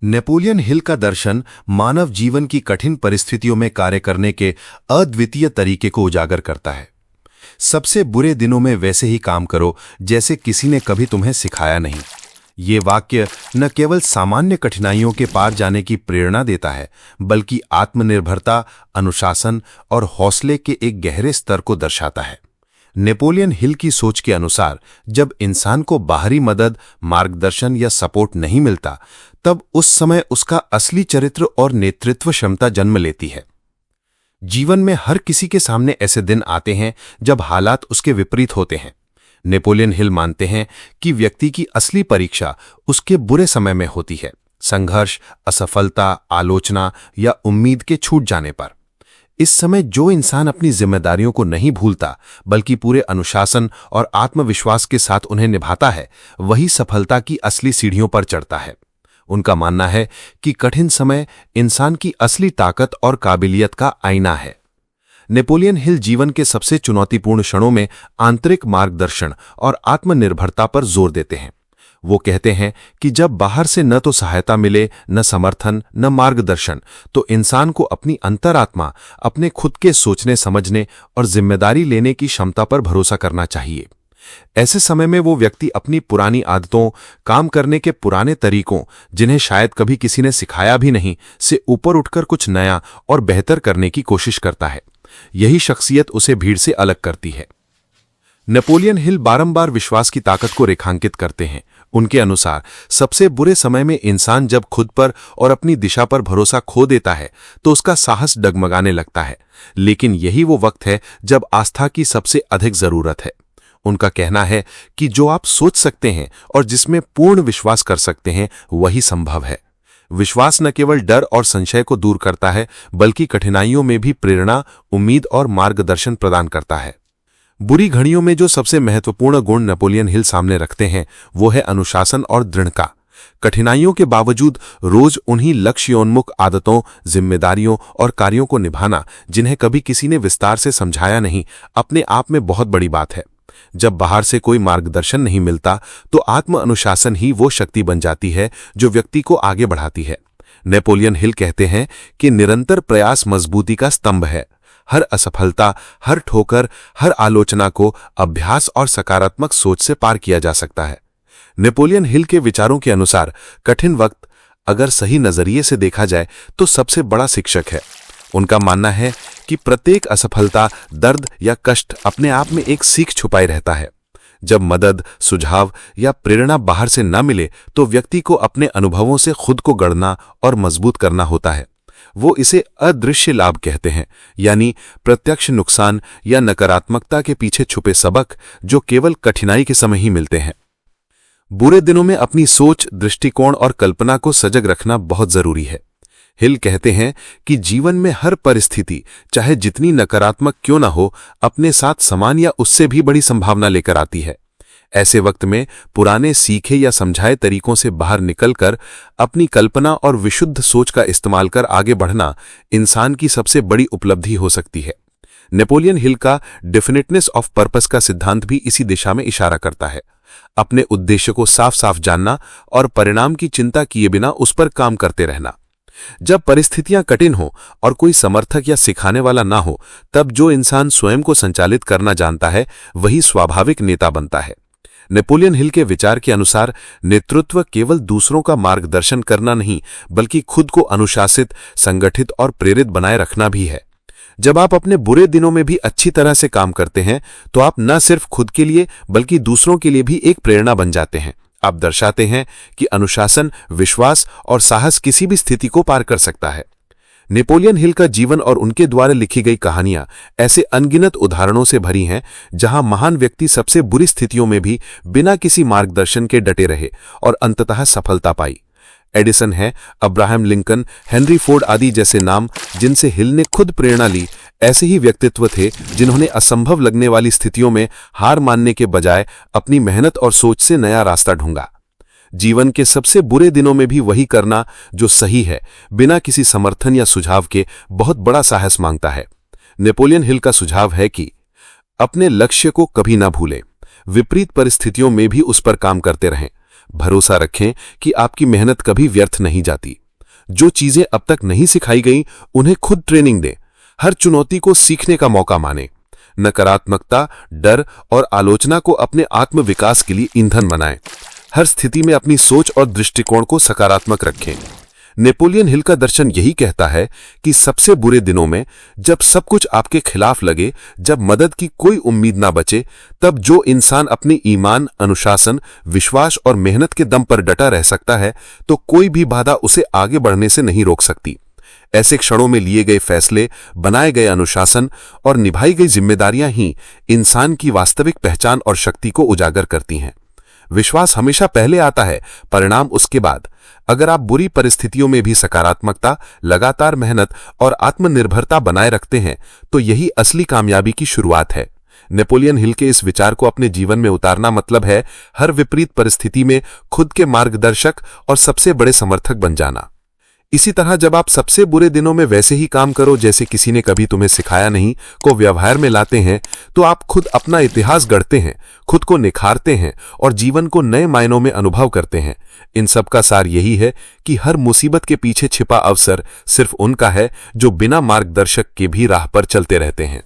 Napoleon Hill का दर्शन मानव जीवन की कठिन परिस्थितियों में कार्य करने के अद्वितीय तरीके को उजागर करता है। सबसे बुरे दिनों में वैसे ही काम करो जैसे किसी ने कभी तुम्हें सिखाया नहीं। ये वाक्य न केवल सामान्य कठिनाइयों के पार जाने की प्रेरणा देता है, बल्कि आत्मनिर्भरता, अनुशासन और हौसले के एक गहरे स्तर को दर्शाता है। नेपोलियन हिल की सोच के अनुसार जब इंसान को बाहरी मदद, मार्गदर्शन या सपोर्ट नहीं मिलता, तब उस समय उसका असली चरित्र और नेतृत्व क्षमता जन्म लेती है। जीवन में हर किसी के सामने ऐसे दिन आते हैं जब हालात उसके विपरीत होते हैं। नेपोलियन हिल मानते हैं कि व्यक्ति की असली परीक्षा उसके बुरे समय में होती है, संघर्ष, असफलता, आलोचना या उम्मीद के छूट जाने पर। इस समय जो इंसान अपनी जिम्मेदारियों को नहीं भूलता, बल्कि पूरे अनुशासन और आत्मविश्वास के साथ उन्हें निभाता है, वही सफलता की असली सीढ़ियों पर चढ़ता है। उनका मानना है कि कठिन समय इंसान की असली ताकत और काबिलियत का आईना है। नेपोलियन हिल जीवन के सबसे चुनौतीपूर्ण क्षणों में आंतरिक मार्गदर्शन और आत्मनिर्भरता पर जोर देते हैं। वो कहते हैं कि जब बाहर से न तो सहायता मिले, न समर्थन, न मार्गदर्शन, तो इंसान को अपनी अंतरात्मा, अपने खुद के सोचने समझने और जिम्मेदारी लेने की क्षमता पर भरोसा करना चाहिए। ऐसे समय में वो व्यक्ति अपनी पुरानी आदतों, काम करने के पुराने तरीकों, जिन्हें शायद कभी किसी ने सिखाया भी नहीं, से ऊपर उठकर कुछ नया और बेहतर करने की कोशिश करता है। यही शख्सियत उसे भीड़ से अलग करती है। नेपोलियन हिल बारंबार विश्वास की ताकत को रेखांकित करते हैं। उनके अनुसार सबसे बुरे समय में इंसान जब खुद पर और अपनी दिशा पर भरोसा खो देता है, तो उसका साहस डगमगाने लगता है। लेकिन यही वो वक्त है जब आस्था की सबसे अधिक जरूरत है। उनका कहना है कि जो आप सोच सकते हैं और जिसमें पूर्ण विश्वास कर सकते हैं, वही संभव है। विश्वास न केवल डर और संशय को दूर करता है, बल्कि कठिनाइयों में भी प्रेरणा, उम्मीद और मार्गदर्शन प्रदान करता है। बुरी घड़ियों में जो सबसे महत्वपूर्ण गुण नेपोलियन हिल सामने रखते हैं, वो है अनुशासन और दृढ़ता। कठिनाइयों के बावजूद रोज उन्हीं लक्ष्योन्मुख आदतों, जिम्मेदारियों और कार्यों को निभाना, जिन्हें कभी किसी ने विस्तार से समझाया नहीं, अपने आप में बहुत बड़ी बात है। जब बाहर से कोई मार्गदर्शन नहीं मिलता, तो आत्म अनुशासन ही वो शक्ति बन जाती है जो व्यक्ति को आगे बढ़ाती है। नेपोलियन हिल कहते हैं कि निरंतर प्रयास मजबूती का स्तंभ है। हर असफलता, हर ठोकर, हर आलोचना को अभ्यास और सकारात्मक सोच से पार किया जा सकता है। नेपोलियन हिल के विचारों के अनुसार कठिन वक्त अगर सही नजरिए से देखा जाए तो सबसे बड़ा शिक्षक है। उनका मानना है कि प्रत्येक असफलता, दर्द या कष्ट अपने आप में एक सीख छुपाए रहता है। जब मदद, सुझाव या प्रेरणा बाहर से न मिले, तो व्यक्ति को अपने अनुभवों से खुद को गढ़ना और मजबूत करना होता है। वो इसे अदृश्य लाभ कहते हैं, यानी प्रत्यक्ष नुकसान या नकारात्मकता के पीछे छुपे सबक जो केवल कठिनाई के समय ही मिलते हैं। बुरे दिनों में अपनी सोच, दृष्टिकोण और कल्पना को सजग रखना बहुत जरूरी है। हिल कहते हैं कि जीवन में हर परिस्थिति, चाहे जितनी नकारात्मक क्यों ना हो, अपने साथ समान या उससे भी बड़ी संभावना लेकर आती है। ऐसे वक्त में पुराने सीखे या समझाए तरीकों से बाहर निकलकर अपनी कल्पना और विशुद्ध सोच का इस्तेमाल कर आगे बढ़ना इंसान की सबसे बड़ी उपलब्धि हो सकती है। नेपोलियन हिल का डेफिनेटनेस ऑफ पर्पस का सिद्धांत भी इसी दिशा में इशारा करता है। अपने उद्देश्य को साफ साफ जानना और परिणाम की चिंता किए बिना उस पर काम करते रहना। जब परिस्थितियां कठिन हो और कोई समर्थक या सिखाने वाला ना हो, तब जो इंसान स्वयं को संचालित करना जानता है, वही स्वाभाविक नेता बनता है। नेपोलियन हिल के विचार के अनुसार नेतृत्व केवल दूसरों का मार्गदर्शन करना नहीं, बल्कि खुद को अनुशासित, संगठित और प्रेरित बनाए रखना भी है। जब आप अपने बुरे दिनों में भी अच्छी तरह से काम करते हैं, तो आप न सिर्फ खुद के लिए बल्कि दूसरों के लिए भी एक प्रेरणा बन जाते हैं। आप दर्शाते हैं कि अनुशासन, विश्वास और साहस किसी भी स्थिति को पार कर सकता है। नेपोलियन हिल का जीवन और उनके द्वारा लिखी गई कहानियां ऐसे अनगिनत उदाहरणों से भरी हैं, जहां महान व्यक्ति सबसे बुरी स्थितियों में भी बिना किसी मार्गदर्शन के डटे रहे और अंततः सफलता पाई। एडिसन है, अब्राहम लिंकन, हेनरी फोर्ड आदि जैसे नाम जिनसे हिल ने खुद प्रेरणा ली, ऐसे ही व्यक्तित्व थे जिन्होंने असंभव लगने वाली स्थितियों में हार मानने के बजाय अपनी मेहनत और सोच से नया रास्ता ढूंढा। जीवन के सबसे बुरे दिनों में भी वही करना जो सही है, बिना किसी समर्थन या सुझाव के, बहुत बड़ा साहस मांगता है। नेपोलियन हिल का सुझाव है कि अपने लक्ष्य को कभी ना भूलें, विपरीत परिस्थितियों में भी उस पर काम करते रहें। भरोसा रखें कि आपकी मेहनत कभी व्यर्थ नहीं जाती। जो चीजें अब तक नहीं सिखाई गई उन्हें खुद ट्रेनिंग दें। हर चुनौती को सीखने का मौका मानें। नकारात्मकता, डर और आलोचना को अपने आत्म विकास के लिए ईंधन बनाएं। हर स्थिति में अपनी सोच और दृष्टिकोण को सकारात्मक रखें। नेपोलियन हिल का दर्शन यही कहता है कि सबसे बुरे दिनों में, जब सब कुछ आपके खिलाफ लगे, जब मदद की कोई उम्मीद ना बचे, तब जो इंसान अपने ईमान, अनुशासन, विश्वास और मेहनत के दम पर डटा रह सकता है, तो कोई भी बाधा उसे आगे बढ़ने से नहीं रोक सकती। ऐसे क्षणों में लिए गए फैसले, बनाए गए अनुशासन और निभाई गई जिम्मेदारियां ही इंसान की वास्तविक पहचान और शक्ति को उजागर करती हैं। विश्वास हमेशा पहले आता है, परिणाम उसके बाद। अगर आप बुरी परिस्थितियों में भी सकारात्मकता, लगातार मेहनत और आत्मनिर्भरता बनाए रखते हैं, तो यही असली कामयाबी की शुरुआत है। नेपोलियन हिल के इस विचार को अपने जीवन में उतारना मतलब है हर विपरीत परिस्थिति में खुद के मार्गदर्शक और सबसे बड़े समर्थक बन जाना। इसी तरह जब आप सबसे बुरे दिनों में वैसे ही काम करो जैसे किसी ने कभी तुम्हें सिखाया नहीं को व्यवहार में लाते हैं, तो आप खुद अपना इतिहास गढ़ते हैं, खुद को निखारते हैं और जीवन को नए मायनों में अनुभव करते हैं। इन सब का सार यही है कि हर मुसीबत के पीछे छिपा अवसर सिर्फ उनका है जो बिना मार्गदर्शक के भी राह पर चलते रहते हैं।